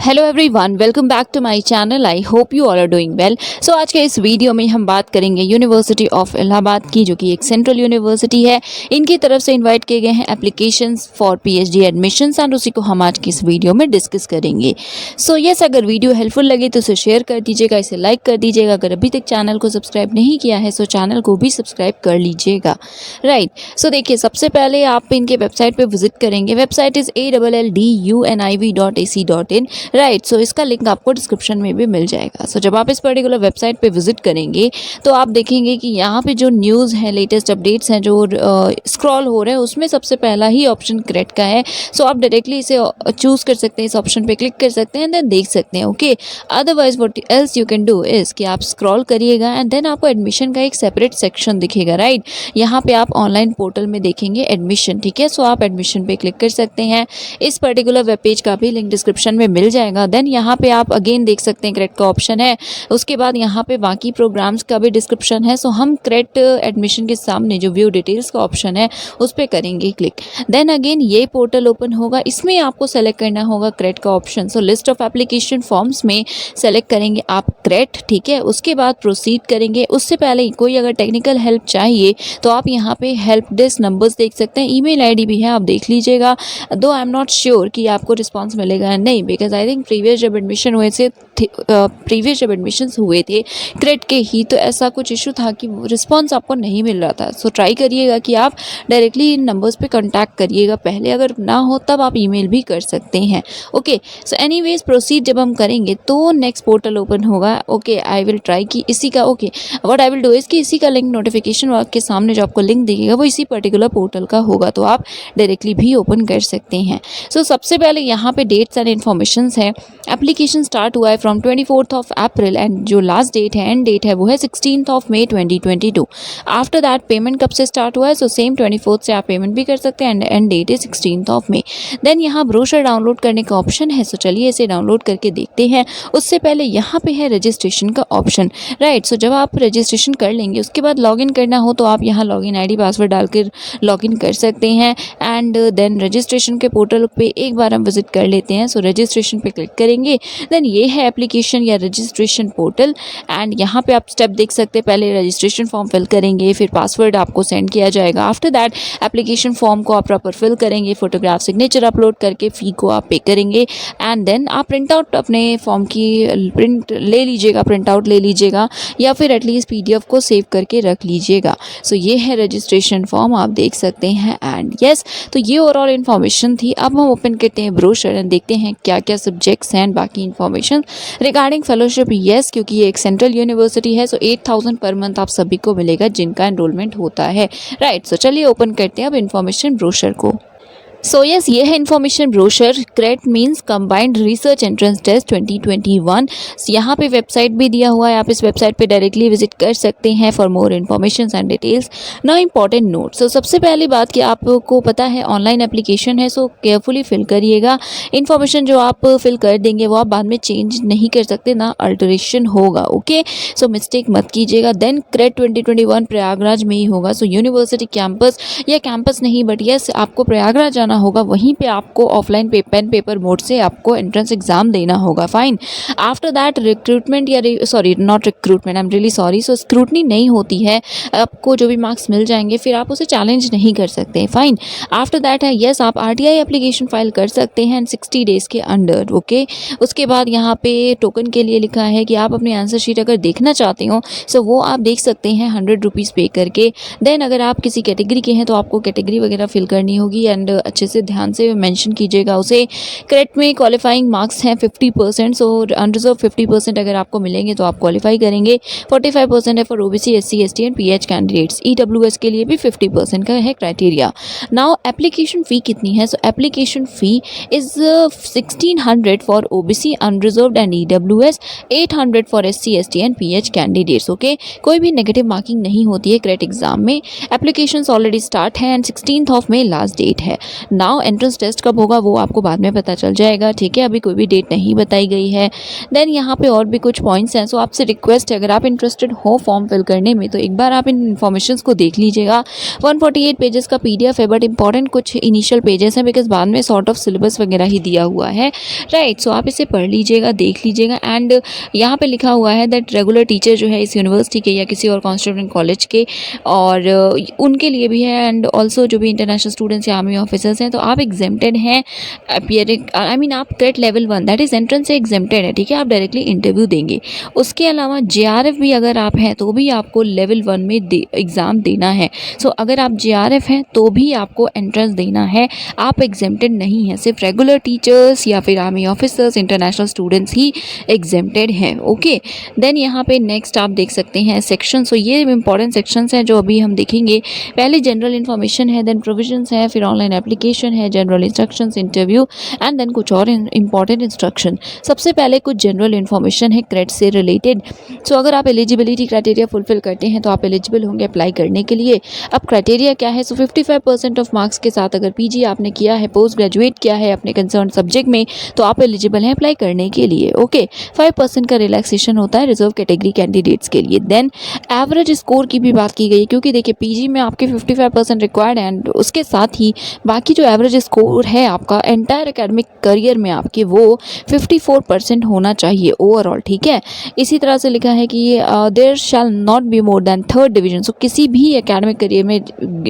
Hello everyone, welcome back to my channel. I hope you all are doing well. So आज के इस video में हम बात करेंगे यूनिवर्सिटी ऑफ इलाहाबाद की, जो कि एक सेंट्रल यूनिवर्सिटी है। इनकी तरफ से इनवाइट किए गए हैं applications for PhD admissions and उसी को हम आज की इस वीडियो में डिस्कस करेंगे। सो यस, अगर वीडियो हेल्पफुल लगे तो इसे शेयर कर दीजिएगा, इसे लाइक कर दीजिएगा। अगर अभी तक चैनल को सब्सक्राइब नहीं किया है सो चैनल को भी सब्सक्राइब कर लीजिएगा। राइट, सो देखिए, सबसे पहले आप इनके वेबसाइट पर विजिट करेंगे। Website is ALLDUNIV.AC.in। राइट, सो इसका लिंक आपको डिस्क्रिप्शन में भी मिल जाएगा। सो जब आप इस पर्टिकुलर वेबसाइट पे विजिट करेंगे तो आप देखेंगे कि यहाँ पे जो न्यूज़ है, लेटेस्ट अपडेट्स हैं जो स्क्रॉल हो रहे हैं, उसमें सबसे पहला ही ऑप्शन क्रेट का है। सो आप डायरेक्टली इसे चूज़ कर सकते हैं, इस ऑप्शन पे क्लिक कर सकते हैं एंड देन देख सकते हैं। Okay, otherwise what else you can do is कि आप स्क्रॉल करिएगा एंड देन आपको एडमिशन का एक सेपरेट सेक्शन दिखेगा। राइट, यहाँ पे आप ऑनलाइन पोर्टल में देखेंगे एडमिशन। ठीक है, सो आप एडमिशन पे क्लिक कर सकते हैं। इस पर्टिकुलर वेब पेज का भी लिंक डिस्क्रिप्शन में मिल जाएगा। देन यहाँ पे आप अगेन देख सकते हैं क्रेट का ऑप्शन है। उसके बाद यहाँ पे बाकी प्रोग्राम्स का भी डिस्क्रिप्शन है। सो हम क्रेट एडमिशन के सामने जो व्यू डिटेल्स का ऑप्शन है उस पर करेंगे क्लिक। देन अगेन ये पोर्टल ओपन होगा। इसमें आपको सेलेक्ट करना होगा क्रेट का option. So list of application forms में सेलेक्ट करेंगे आप क्रेट। ठीक है, उसके बाद प्रोसीड करेंगे। उससे पहले कोई अगर टेक्निकल हेल्प चाहिए तो आप यहाँ पे हेल्प डेस्क नंबर्स देख सकते हैं। ईमेल आईडी भी है, आप देख लीजिएगा। दो आई एम नॉट श्योर कि आपको रिस्पॉन्स मिलेगा या नहीं, बिकॉज आई थिंक प्रीवियस जब एडमिशन्स हुए थे क्रेट के ही, तो ऐसा कुछ इशू था कि रिस्पॉन्स आपको नहीं मिल रहा था। सो ट्राई करिएगा कि आप डायरेक्टली इन नंबर्स पे कांटेक्ट करिएगा पहले, अगर ना हो तब आप ईमेल भी कर सकते हैं। ओके, सो एनीवेज प्रोसीड जब हम करेंगे तो नेक्स्ट पोर्टल ओपन होगा। ओके, आई विल ट्राई कि इसी का what I will do is कि इसी का लिंक नोटिफिकेशन के सामने जो आपको लिंक दिखेगा वो इसी पर्टिकुलर पोर्टल का होगा, तो आप डायरेक्टली भी ओपन कर सकते हैं। सो सबसे पहले यहाँ पे डेट्स एंड इन्फॉर्मेशन है। एप्लीकेशन स्टार्ट हुआ है फ्रॉम 24 अप्रैल एंड जो लास्ट डेट है, एंड डेट है, वो है 16 मई 2022। आफ्टर दैट पेमेंट कब से स्टार्ट हुआ है? सो सेम 24 से आप पेमेंट भी कर सकते हैं and date is 16 May. Then यहाँ ब्रोशर डाउनलोड करने का ऑप्शन है। सो चलिए इसे डाउनलोड करके देखते हैं। उससे पहले यहाँ पे है रजिस्ट्रेशन का ऑप्शन। राइट, सो जब आप रजिस्ट्रेशन कर लेंगे उसके बाद लॉगिन करना हो तो आप यहाँ लॉगिन आईडी पासवर्ड डालकर लॉगिन कर सकते हैं एंड देन रजिस्ट्रेशन के पोर्टल पे एक बार हम विजिट कर लेते हैं। सो रजिस्ट्रेशन पे क्लिक करेंगे। देन ये है एप्लीकेशन या रजिस्ट्रेशन पोर्टल एंड यहाँ पे आप स्टेप देख सकते हैं। पहले रजिस्ट्रेशन फॉर्म फिल करेंगे, फिर पासवर्ड आपको सेंड किया जाएगा। आफ्टर दैट एप्लीकेशन फॉर्म को आप प्रॉपर फिल करेंगे, फोटोग्राफ सिग्नेचर अपलोड करके फ़ी को आप पे करेंगे एंड देन आप प्रिंट आउट अपने फॉर्म की प्रिंट आउट ले लीजिएगा या फिर एटलीस्ट PDF को सेव करके रख लीजिएगा। सो ये है रजिस्ट्रेशन फॉर्म, आप देख सकते हैं एंड यस, तो ये ओवरऑल इन्फॉर्मेशन थी। अब हम ओपन करते हैं ब्रोशर एंड देखते हैं क्या क्या सब्जेक्ट्स हैं, बाकी इन्फॉर्मेशन रिगार्डिंग फेलोशिप। यस, क्योंकि ये एक सेंट्रल यूनिवर्सिटी है, सो 8000 पर मंथ आप सभी को मिलेगा जिनका एनरोलमेंट होता है। राइट, सो चलिए ओपन करते हैं अब इन्फॉर्मेशन ब्रोशर को। सो यस, ये है information brochure. CRET means combined research entrance test 2021। यहाँ पे वेबसाइट भी दिया हुआ है, आप इस वेबसाइट पे डायरेक्टली विजिट कर सकते हैं for more information and details. Now important note. So सबसे पहली बात कि आपको पता है ऑनलाइन एप्लीकेशन है, सो केयरफुली फिल करिएगा। इन्फॉर्मेशन जो आप फिल कर देंगे वो आप बाद में चेंज नहीं कर सकते, ना अल्टरेशन होगा। ओके, सो मिस्टेक मत कीजिएगा। देन क्रेट 2021 प्रयागराज में ही होगा। सो यूनिवर्सिटी कैंपस या कैंपस नहीं, बट यस आपको प्रयागराज जाना होगा, वहीं पे आपको ऑफलाइन पेन पेपर मोड से आपको एंट्रेंस एग्जाम देना होगा। फाइन, आफ्टर दैट रिक्रूटमेंट या not recruitment, I am really sorry, so scrutiny नहीं होती है। आपको जो भी मार्क्स मिल जाएंगे फिर आप उसे चैलेंज नहीं कर सकते। फाइन, आफ्टर दैट है यस, आप RTI एप्लीकेशन फाइल कर सकते हैं 60 डेज के अंडर। ओके, उसके बाद यहाँ पे टोकन के लिए लिखा है कि आप अपनी आंसर शीट अगर देखना चाहते हो सो वो आप देख सकते हैं 100 रुपीज़ पे करके। देन अगर आप किसी कैटेगरी के हैं तो आपको कैटेगरी वगैरह फिल करनी होगी एंड अच्छे से ध्यान से मेंशन कीजिएगा उसे। क्रेट में क्वालिफाइंग मार्क्स हैं 50%, सो अनरिजर्व 50% अगर आपको मिलेंगे तो आप क्वालिफाई करेंगे। 45% है for OBC, SC, ST and PH candidates. EWS के लिए भी 50% का है क्राइटेरिया। नाउ एप्लीकेशन फ़ी कितनी है? सो application fee is 1600 for OBC unreserved and EWS, 800 for SC, ST and PH candidates. Okay, कोई भी नेगेटिव मार्किंग नहीं होती है क्रेट एग्जाम में। एप्लीकेशन ऑलरेडी स्टार्ट है एंड 16 मई लास्ट डेट है। नाउ एंट्रेंस टेस्ट कब होगा वो आपको बाद में पता चल जाएगा, ठीक है, अभी कोई भी डेट नहीं बताई गई है। देन यहाँ पे और भी कुछ पॉइंट्स हैं, सो आपसे रिक्वेस्ट है अगर आप इंटरेस्टेड हो फॉर्म फिल करने में तो एक बार आप इन इन्फॉर्मेशंस को देख लीजिएगा। 148 पेजेस का पीडीएफ है, बट इंपॉर्टेंट कुछ इनिशियल पेजेस हैं बिकॉज बाद में सॉर्ट ऑफ सिलेबस वगैरह ही दिया हुआ है, राइट। सो आप इसे पढ़ लीजिएगा, देख लीजिएगा। एंड यहाँ पे लिखा हुआ है दैट रेगुलर टीचर जो है इस यूनिवर्सिटी के या किसी और कॉन्स्टिट्यूएंट कॉलेज के और उनके लिए भी है, एंड ऑल्सो जो भी इंटरनेशनल स्टूडेंट्स या आर्मी ऑफिसर्स हैं तो आप एग्जेम्प्टेड हैं अपीयरिंग, आई मीन आप crate level 1 that is entrance से एग्जेम्प्टेड है, ठीक है, आप डायरेक्टली इंटरव्यू देंगे। उसके अलावा जेआरएफ भी अगर आप हैं तो भी आपको लेवल 1 में एग्ज़ाम देना है। सो अगर आप जेआरएफ हैं तो भी आपको एंट्रेंस देना है, आप एग्जेम्प्टेड नहीं हैं, सिर्फ रेगुलर टीचर्स या फिर आर्मी ऑफिसर्स इंटरनेशनल स्टूडेंट्स ही एग्जेम्प्टेड हैं, ओके। देन यहाँ पे नेक्स्ट आप देख सकते हैं सेक्शन, सो ये इंपॉर्टेंट सेक्शंस हैं जो अभी हम देखेंगे। पहले जनरल इन्फॉर्मेशन है, देन प्रोविजंस है, फिर ऑनलाइन एप्लीकेशन है, general instructions, interview and then कुछ और इंपॉर्टेंट इंस्ट्रक्शन। सबसे पहले कुछ जनरल इन्फॉर्मेशन है क्रेट से रिलेटेड। सो अगर आप एलिजिबिलिटी क्राइटेरिया फुलफिल करते हैं तो आप एलिजिबल होंगे अप्लाई करने के लिए। अब क्राइटेरिया क्या है, सो 55% ऑफ मार्क्स के साथ अगर पीजी आपने किया है, पोस्ट ग्रेजुएट किया है अपने कंसर्न सब्जेक्ट में तो आप एलिजिबल हैं अप्लाई करने के लिए, ओके। 5% का रिलैक्सेशन होता है रिजर्व कैटेगरी कैंडिडेट्स के लिए। देन एवरेज स्कोर की भी बात की गई है क्योंकि देखिए पीजी में आपके 55% रिक्वायर्ड है एंड उसके साथ ही बाकी जो एवरेज स्कोर है आपका एंटायर एकेडमिक करियर में आपके वो 54% होना चाहिए ओवरऑल, ठीक है। इसी तरह से लिखा है कि there shall not be more than 3rd division, so किसी भी एकेडमिक करियर में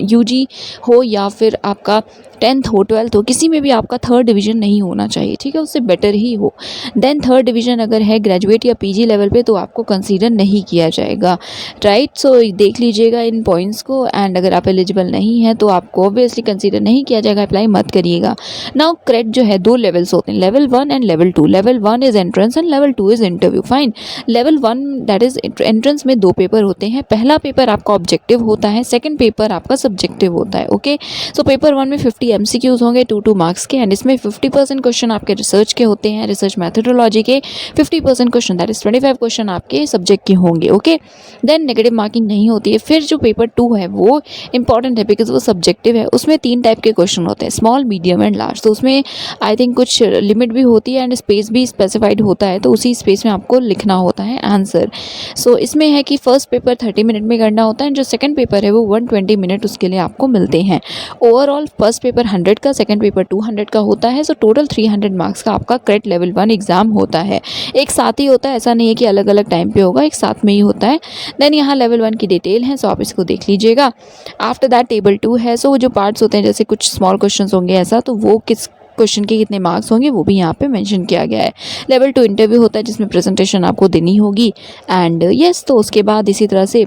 यूजी हो या फिर आपका 10th हो 12th हो किसी में भी आपका 3rd डिवीजन नहीं होना चाहिए, ठीक है, उससे बेटर ही हो। देन 3rd डिवीजन अगर है ग्रेजुएट या पीजी लेवल पे तो आपको कंसीडर नहीं किया जाएगा, राइट। सो देख लीजिएगा इन पॉइंट्स को एंड अगर आप एलिजिबल नहीं हैं तो आपको ऑब्वियसली कंसीडर नहीं किया जाएगा, अप्लाई मत करिएगा। नाउ क्रेट जो है 2 लेवल्स होते हैं, level 1 and level 2। Level 1 is entrance and level 2 is interview, fine. Level 1 that is entrance में 2 पेपर होते हैं, पहला पेपर आपका ऑब्जेक्टिव होता है, सेकंड पेपर आपका सब्जेक्टिव होता है, ओके। सो पेपर 1 में 50 MCQs होंगे 2 मार्क्स के एंड इसमें 50% क्वेश्चन आपके रिसर्च के होते हैं, रिसर्च मैथडोलॉजी के, 50% क्वेश्चन दैट इज 25 क्वेश्चन आपके सब्जेक्ट के होंगे, ओके। देन नेगेटिव मार्किंग नहीं होती है। फिर जो पेपर 2 है वो इंपॉर्टेंट है बिकॉज वो सब्जेक्टिव है, उसमें 3 टाइप के क्वेश्चन होते हैं, स्मॉल, मीडियम एंड लार्ज। तो उसमें आई थिंक कुछ लिमिट भी होती है एंड स्पेस भी स्पेसिफाइड होता है, तो उसी स्पेस में आपको लिखना होता है आंसर। सो इसमें है कि फर्स्ट पेपर 30 मिनट में करना होता है, जो सेकंड पेपर है वो 120 मिनट उसके लिए आपको मिलते हैं। ओवरऑल फर्स्ट पेपर 100 का, सेकंड पेपर 200 का होता है, सो टोटल 300 मार्क्स का आपका क्रेट लेवल 1 एग्जाम होता है। एक साथ ही होता है, ऐसा नहीं है कि अलग अलग टाइम पे होगा, एक साथ में ही होता है। देन यहाँ लेवल 1 की डिटेल है, सो आप इसको देख लीजिएगा। आफ्टर दैट टेबल 2 है, सो जो पार्ट्स होते हैं जैसे कुछ स्मॉल क्वेश्चंस होंगे ऐसा, तो वो किस क्वेश्चन के कितने मार्क्स होंगे वो भी यहाँ पे मेंशन किया गया है। लेवल 2 इंटरव्यू होता है जिसमें प्रेजेंटेशन आपको देनी होगी एंड यस, तो उसके बाद इसी तरह से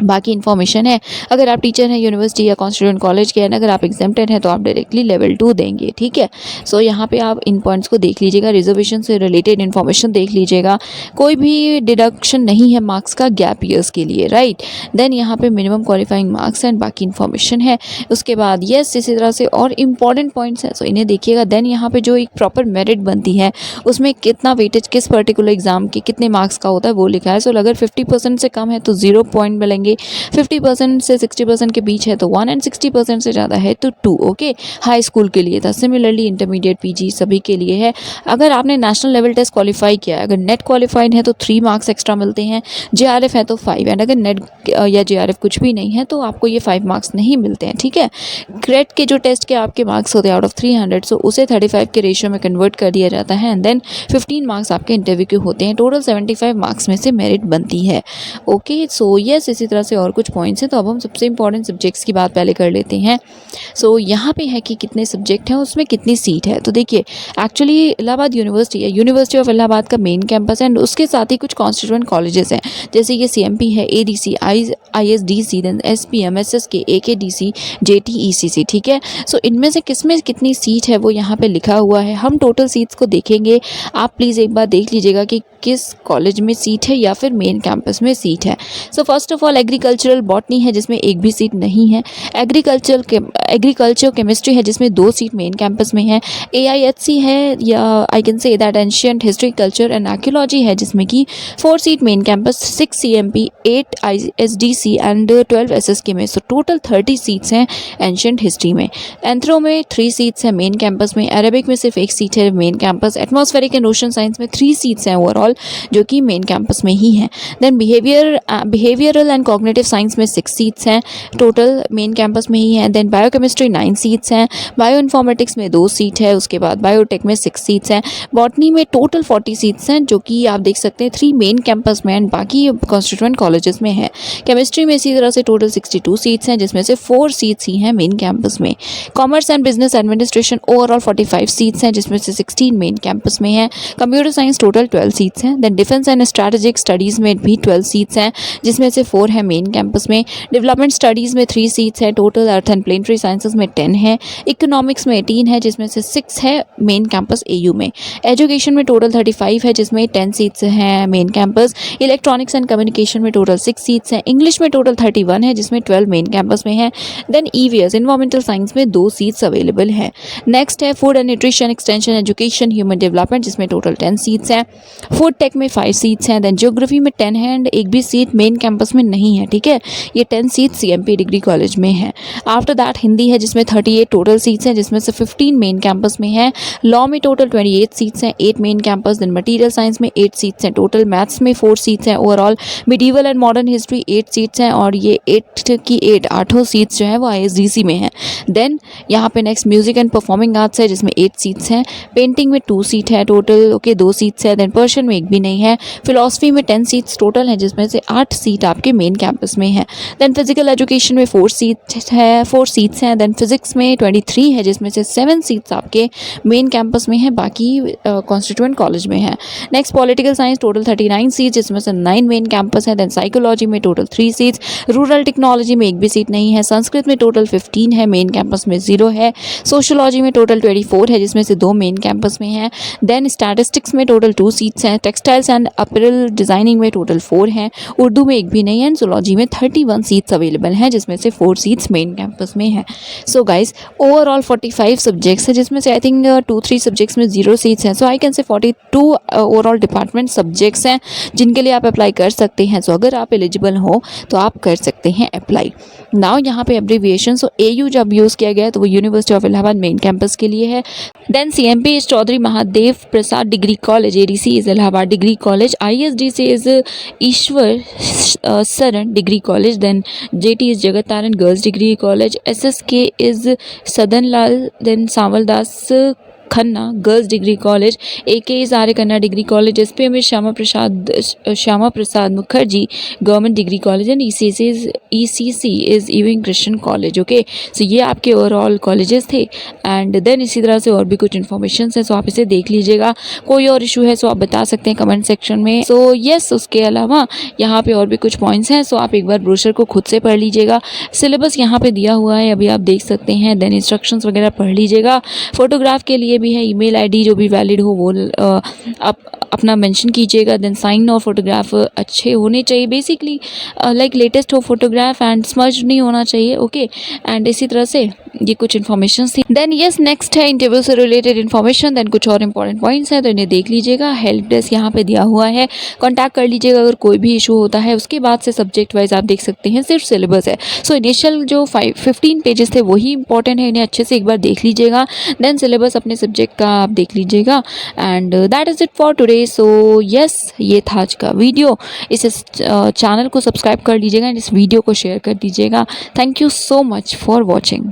बाकी इन्फॉर्मेशन है। अगर आप टीचर हैं यूनिवर्सिटी या कॉन्स्टिट्यूएंट कॉलेज के हैं, अगर आप एग्जेम्प्टेड हैं तो आप डायरेक्टली लेवल 2 देंगे, ठीक है। सो यहाँ पे आप इन पॉइंट्स को देख लीजिएगा, रिजर्वेशन से रिलेटेड इन्फॉर्मेशन देख लीजिएगा, कोई भी डिडक्शन नहीं है मार्क्स का गैप ईयर्स के लिए, राइट। देन यहाँ पे मिनिमम क्वालिफाइंग मार्क्स एंड बाकी इन्फॉर्मेशन है। उसके बाद यस, इसी तरह से और इम्पॉर्टेंट पॉइंट्स हैं, सो इन्हें देखिएगा। देन यहाँ पे जो एक प्रॉपर मेरिट बनती है उसमें कितना वेटेज किस पर्टिकुलर एग्जाम के कितने मार्क्स का होता है वो लिखा है। सो अगर 50% से कम है तो 0 पॉइंट मिलेंगे, 50% से 60% के बीच है तो 1 एंड 60% से ज़्यादा है तो 2, ओके। हाई स्कूल के लिए था, सिमिलरली इंटरमीडिएट पीजी सभी के लिए है। अगर आपने नेशनल लेवल टेस्ट क्वालिफाई किया है, अगर नेट क्वालिफाइड है तो 3 मार्क्स एक्स्ट्रा मिलते हैं, जेआरएफ है तो 5 एंड अगर नेट या जेआरएफ कुछ भी नहीं है तो आपको ये 5 मार्क्स नहीं मिलते हैं, ठीक है। क्रेट के जो टेस्ट के आपके मार्क्स होते हैं आउट ऑफ 300, सो उसे 35 के रेशियो में कन्वर्ट कर दिया जाता है एंड देन 15 मार्क्स आपके इंटरव्यू के होते हैं, टोटल 75 मार्क्स में से मेरिट बनती है, ओके। सो यस, इसी तरह से और कुछ पॉइंट्स हैं, तो अब हम सबसे इंपॉर्टेंट सब्जेक्ट्स की बात पहले कर लेते हैं। सो यहाँ पे है कि कितने सब्जेक्ट हैं, उसमें कितनी सीट है। तो देखिए एक्चुअली इलाहाबाद यूनिवर्सिटी है, यूनिवर्सिटी ऑफ इलाहाबाद का मेन कैंपस है एंड उसके साथ ही कुछ कॉन्स्टिट्यूएंट कॉलेजेस हैं, जैसे ये CMP है, ADC, ISDC, then SPM, SSK, AKDC, JTECC, ठीक है। सो इनमें से किस में कितनी सीट है वो यहाँ पे लिखा हुआ है। हम टोटल सीट्स को देखेंगे, आप प्लीज़ एक बार देख लीजिएगा कि किस कॉलेज में सीट है या फिर मेन कैंपस में सीट है। So first of all agricultural botany है जिसमें एक भी सीट नहीं है। एग्रीकल्चर केमिस्ट्री है जिसमें 2 सीट मेन कैंपस में है। AIHC है या I can say that ancient history culture and archaeology है जिसमें कि 4 seat main campus, 6 CMP, 8 ISDC and 12 SSK में। सो टोटल 30 सीट्स हैं एंशियंट हिस्ट्री में। एंथ्रो में 3 सीट्स हैं मेन कैंपस में। अरेबिक में सिर्फ 1 सीट है main campus. Atmospheric and ocean science में 3 सीट्स हैं ओवरऑल जो कि मेन कैंपस में ही हैं। Then behavioural and cognitive science में 6 सीट्स हैं टोटल मेन कैंपस में ही हैं। देन बायोकेमिस्ट्री 9 सीट्स हैं। बायो इन्फॉर्मेटिक्स में 2 सीट है। उसके बाद बायोटेक में 6 सीट्स हैं। बॉटनी में टोटल 40 सीट्स हैं जो कि आप देख सकते हैं 3 मेन कैंपस में एंड बाकी कॉन्स्टिट्यूएंट कॉलेजेस में है। केमिस्ट्री में इसी तरह से टोटल 62 सीट्स हैं जिसमें से 4 सीट्स ही हैं मेन कैंपस में। Commerce and business administration overall 45 seats हैं जिसमें से 16 मेन कैंपस में है। कंप्यूटर साइंस टोटल 12 सीट्स हैं। Then defence and strategic studies में भी 12 सीट्स हैं जिसमें से 4 है मेन कैंपस में। डेवलपमेंट स्टडीज़ में 3 सीट्स हैं total. Earth and planetary sciences में 10 है। इकोनॉमिक्स में 18 है जिसमें से 6 है मेन कैंपस AU में। एजुकेशन में टोटल 35 है जिसमें 10 सीट्स हैं main campus. Electronics and communication में टोटल 6 सीट्स हैं। इंग्लिश में टोटल 31 है जिसमें 12 मेन कैंपस में है। देन EVS एनवायरमेंटल साइंस में 2 सीट्स अवेलेबल हैं। नेक्स्ट है food and nutrition extension education human development जिसमें टोटल 10 सीट्स हैं। फूड टेक में 5 सीट्स हैं। देन ज्योग्राफी में 10 है एंड एक भी सीट मेन कैंपस में नहीं है, ठीक है। ये 10 सीट CMP डिग्री कॉलेज में है। आफ्टर दैट हिंदी है जिसमें 38 टोटल सीट्स हैं जिसमें से 15 मेन कैंपस में है। लॉ में टोटल 28 सीट्स हैं, 8 main campus. Then material science में 8 सीट्स हैं टोटल। मैथ्स में 4 सीट्स हैं overall. Medieval and modern history 8 seats हैं और ये 8 की 8 सीट्स जो है वो ISDC में है। देन यहाँ पे next music and performing arts है जिसमें 8 सीट्स हैं। पेंटिंग में 2 सीट है टोटल, ओके 2 सीट्स है। देन पर्शियन में एक भी नहीं है। फिलोसफी में 10 सीट्स टोटल है जिसमें से 8 सीट आपके मेन कैंपस में है। देन फिजिकल एजुकेशन में 4 सीट्स हैं। देन फिजिक्स में 23 है जिसमें से 7 सीट्स आपके मेन कैंपस में है, बाकी कॉन्स्टिट्यूएंट कॉलेज में है। Next political science total 39 seats जिसमें से 9 मेन कैंपस है। देन साइकोलॉजी में टोटल 3 सीट्स। रूरल टेक्नोलॉजी में एक भी सीट नहीं है। संस्कृत में टोटल 15 है, मेन कैंपस में 0 है। सोशियोलॉजी में टोटल 24 है जिसमें से 2 मेन कैंपस में है। देन स्टैटिस्टिक्स में टोटल 2 सीट्स हैं। टेक्सटाइल्स एंड अपैरल डिजाइनिंग में टोटल 4 हैं। उर्दू में एक भी नहीं है। एंड जोलॉजी में 31 सीट्स अवेलेबल हैं जिसमें से 4 सीट्स मेन कैंपस में है। सो गाइज ओवरऑल 45 सब्जेक्ट्स है जिसमें से आई थिंक 2-3 सब्जेक्ट्स में 0 सीट्स हैं। सो I can say 42 overall department subjects हैं जिनके लिए आप अप्लाई कर सकते हैं। सो अगर आप एलिजिबल हो तो आप कर सकते हैं अप्लाई। नाउ यहाँ पे एब्रीविएशन, सो AU जब यूज़ किया गया है तो वो university of Allahabad main campus के लिए है। Then CMP is Chaudhary Mahadev Prasad degree college, ADC is Allahabad degree college, ISDC is Ishwar Sharan degree college, then JT is Jagat Taran girls degree college, SSK is Sadan Lal then Sanwaldas Khanna girls degree college, AK is Arya Kanya degree college, SPM is Shyama Prasad Mukherjee government degree college and ECC is Ewing Christian college. Okay, so ये आपके overall colleges थे। And then इसी तरह से और भी कुछ information है, सो आप इसे देख लीजिएगा। कोई और इशू है सो आप बता सकते हैं कमेंट सेक्शन में। सो यस, उसके अलावा यहाँ पे और भी कुछ पॉइंट्स हैं, सो आप एक बार ब्रोशर को खुद से पढ़ लीजिएगा। सिलेबस यहाँ पे दिया हुआ है, अभी आप देख सकते हैं। देन इंस्ट्रक्शंस वगैरह पढ़ लीजिएगा। फोटोग्राफ के लिए भी है, ईमेल आईडी जो भी वैलिड हो वो आप अपना मेंशन कीजिएगा। देन साइन और फोटोग्राफ अच्छे होने चाहिए, बेसिकली लाइक लेटेस्ट हो फोटोग्राफ एंड स्मज नहीं होना चाहिए। ओके, एंड इसी तरह से ये कुछ इन्फॉर्मेशन थी। देन यस, नेक्स्ट है इंटरव्यू से रिलेटेड इन्फॉर्मेशन। देन कुछ और इंपॉर्टेंट पॉइंट्स हैं तो इन्हें देख लीजिएगा। हेल्प डेस्क यहाँ पे दिया हुआ है, कॉन्टैक्ट कर लीजिएगा अगर कोई भी इशू होता है। उसके बाद से सब्जेक्ट वाइज आप देख सकते हैं सिर्फ सिलेबस है। सो इनिशियल जो 15 पेजेस थे वही इंपॉर्टेंट है, इन्हें अच्छे से एक बार देख लीजिएगा। देन सिलेबस अपने सब्जेक्ट का आप देख लीजिएगा। And that is it for today. So yes, ये था आज का वीडियो। इस चैनल को सब्सक्राइब कर लीजिएगा एंड इस वीडियो को शेयर कर दीजिएगा। Thank you so much for watching.